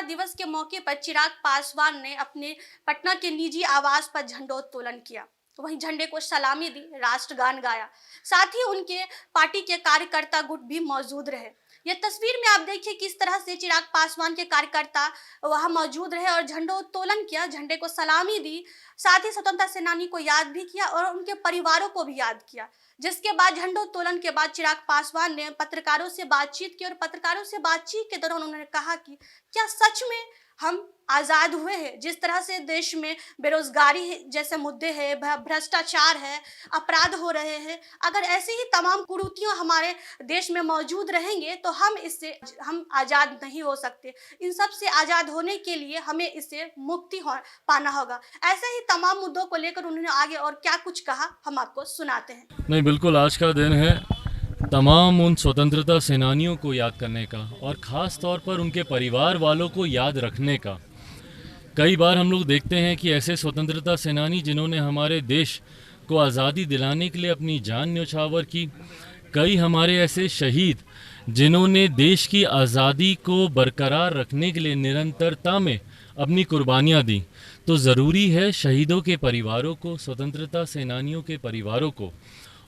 दिवस के मौके पर चिराग पासवान ने अपने पटना के निजी आवास पर झंडोत्तोलन किया। वहीं झंडे को सलामी दी, राष्ट्रगान गाया। साथ ही उनके पार्टी के कार्यकर्ता गुट भी मौजूद रहे। ये तस्वीर में आप देखिए किस तरह से चिराग पासवान के कार्यकर्ता वहां मौजूद रहे और झंडोत्तोलन किया, झंडे को सलामी दी। साथ ही स्वतंत्रता सेनानी को याद भी किया और उनके परिवारों को भी याद किया। जिसके बाद झंडोत्तोलन के बाद चिराग पासवान ने पत्रकारों से बातचीत की और पत्रकारों से बातचीत के दौरान उन्होंने कहा कि क्या सच में हम आज़ाद हुए हैं। जिस तरह से देश में बेरोजगारी जैसे मुद्दे हैं, भ्रष्टाचार है, अपराध हो रहे हैं, अगर ऐसे ही तमाम कुरीतियां हमारे देश में मौजूद रहेंगे तो हम आज़ाद नहीं हो सकते। इन सब से आज़ाद होने के लिए हमें इससे मुक्ति पाना होगा। ऐसे ही तमाम मुद्दों को लेकर उन्होंने आगे और क्या कुछ कहा, हम आपको सुनाते हैं। नहीं, बिल्कुल आज का दिन है तमाम उन स्वतंत्रता सेनानियों को याद करने का और ख़ास तौर पर उनके परिवार वालों को याद रखने का। कई बार हम लोग देखते हैं कि ऐसे स्वतंत्रता सेनानी जिन्होंने हमारे देश को आज़ादी दिलाने के लिए अपनी जान न्यौछावर की, कई हमारे ऐसे शहीद जिन्होंने देश की आज़ादी को बरकरार रखने के लिए निरंतरता में अपनी कुर्बानियाँ दी। तो ज़रूरी है शहीदों के परिवारों को, स्वतंत्रता सेनानियों के परिवारों को,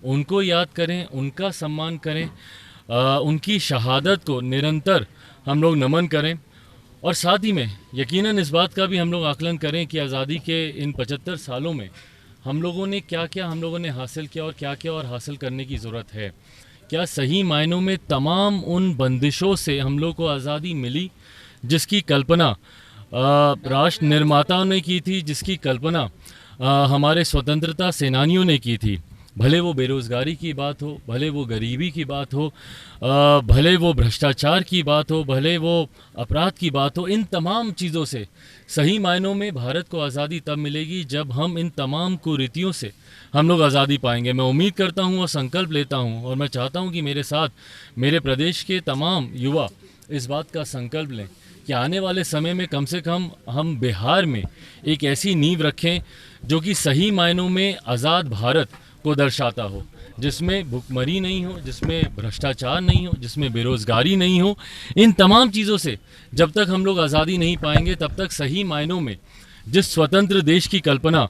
उनको याद करें, उनका सम्मान करें, उनकी शहादत को निरंतर हम लोग नमन करें। और साथ ही में यकीनन इस बात का भी हम लोग आकलन करें कि आज़ादी के इन 75 सालों में हम लोगों ने क्या क्या हासिल किया और क्या क्या और हासिल करने की ज़रूरत है। क्या सही मायनों में तमाम उन बंदिशों से हम लोग को आज़ादी मिली जिसकी कल्पना राष्ट्र निर्माताओं ने की थी, जिसकी कल्पना हमारे स्वतंत्रता सेनानियों ने की थी। भले वो बेरोज़गारी की बात हो, भले वो गरीबी की बात हो, भले वो भ्रष्टाचार की बात हो, भले वो अपराध की बात हो, इन तमाम चीज़ों से सही मायनों में भारत को आज़ादी तब मिलेगी जब हम इन तमाम कुरीतियों से हम लोग आज़ादी पाएंगे। मैं उम्मीद करता हूँ और संकल्प लेता हूँ और मैं चाहता हूँ कि मेरे साथ मेरे प्रदेश के तमाम युवा इस बात का संकल्प लें कि आने वाले समय में कम से कम हम बिहार में एक ऐसी नींव रखें जो कि सही मायनों में आज़ाद भारत को दर्शाता हो, जिसमें भुखमरी नहीं हो, जिसमें भ्रष्टाचार नहीं हो, जिसमें बेरोज़गारी नहीं हो। इन तमाम चीज़ों से जब तक हम लोग आज़ादी नहीं पाएंगे तब तक सही मायनों में जिस स्वतंत्र देश की कल्पना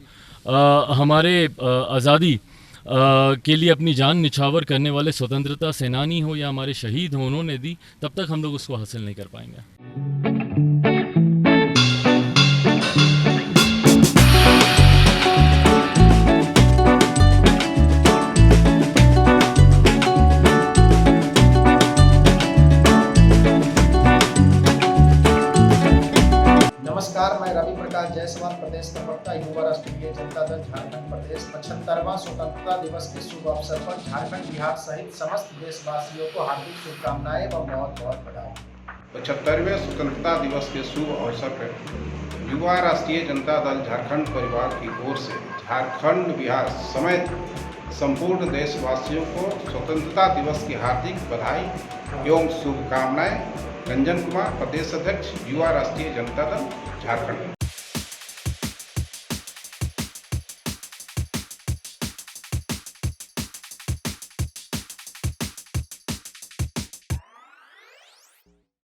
हमारे आज़ादी के लिए अपनी जान निछावर करने वाले स्वतंत्रता सेनानी हो या हमारे शहीद हो उन्होंने दी, तब तक हम लोग उसको हासिल नहीं कर पाएंगे। नमस्कार, मैं रवि प्रकाश जायसवाल, प्रदेश प्रवक्ता, युवा राष्ट्रीय जनता दल झारखंड प्रदेश। 75वां स्वतंत्रता दिवस के शुभ अवसर पर झारखंड, बिहार सहित समस्त देशवासियों को हार्दिक शुभकामनाएं व बहुत बहुत बधाई। 75वें स्वतंत्रता दिवस के शुभ अवसर पर युवा राष्ट्रीय जनता दल झारखंड परिवार की ओर से झारखंड, बिहार समेत संपूर्ण देशवासियों को स्वतंत्रता दिवस की हार्दिक बधाई एवं शुभकामनाएं। रंजन कुमार, प्रदेश अध्यक्ष, युवा राष्ट्रीय जनता दल झारखंड।